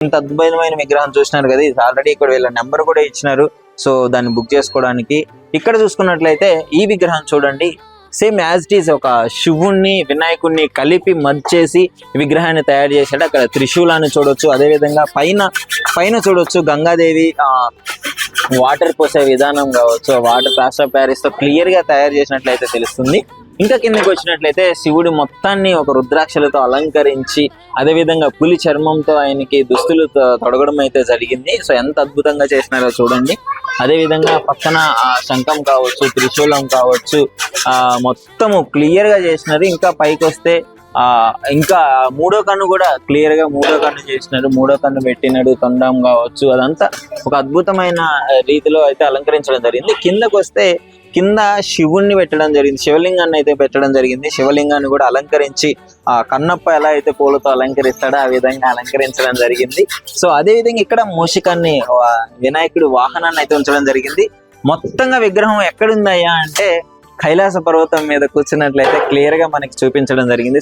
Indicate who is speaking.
Speaker 1: ఇంత అద్భుతమైన విగ్రహం చూసినారు కదా, ఇది ఆల్రెడీ ఇక్కడ వీళ్ళ నెంబర్ కూడా ఇచ్చినారు, సో దాన్ని బుక్ చేసుకోవడానికి. ఇక్కడ చూసుకున్నట్లయితే ఈ విగ్రహం చూడండి, సేమ్ యాజ్ ఇట్ ఈస్ ఒక శివుణ్ణి వినాయకుడిని కలిపి మర్జ్ చేసి విగ్రహాన్ని తయారు చేశాడు. అక్కడ త్రిశూలాన్ని చూడొచ్చు, అదేవిధంగా పైన చూడొచ్చు గంగాదేవి వాటర్ పోసే విధానం కావచ్చు, వాటర్ ప్లాస్టర్ ఆఫ్ ప్యారిస్ తో క్లియర్ గా తయారు చేసినట్లయితే తెలుస్తుంది. ఇంకా కిందకి వచ్చినట్లయితే శివుడి మొత్తాన్ని ఒక రుద్రాక్షలతో అలంకరించి అదేవిధంగా పులి చర్మంతో ఆయనకి దుస్తులు తొడగడం అయితే జరిగింది. సో ఎంత అద్భుతంగా చేసినారో చూడండి. అదేవిధంగా పక్కన శంఖం కావచ్చు, త్రిశూలం కావచ్చు, మొత్తము క్లియర్ గా చేసినారు. ఇంకా పైకి వస్తే ఇంకా మూడో కన్ను కూడా క్లియర్ గా చేసినారు, మూడో కన్ను పెట్టినాడు, తొండం కావచ్చు, అదంతా ఒక అద్భుతమైన రీతిలో అయితే అలంకరించడం జరిగింది. కిందకు వస్తే కింద శివుణ్ణి పెట్టడం జరిగింది, శివలింగాన్ని అయితే పెట్టడం జరిగింది. శివలింగాన్ని కూడా అలంకరించి కన్నప్ప ఎలా అయితే పూలతో అలంకరిస్తాడో ఆ విధంగా అలంకరించడం జరిగింది. సో అదే విధంగా ఇక్కడ మూషికాన్ని వినాయకుడి వాహనాన్ని అయితే ఉంచడం జరిగింది. మొత్తంగా విగ్రహం ఎక్కడుందయ్యా అంటే కైలాస పర్వతం మీద కూర్చున్నట్లయితే క్లియర్ గా మనకి చూపించడం జరిగింది.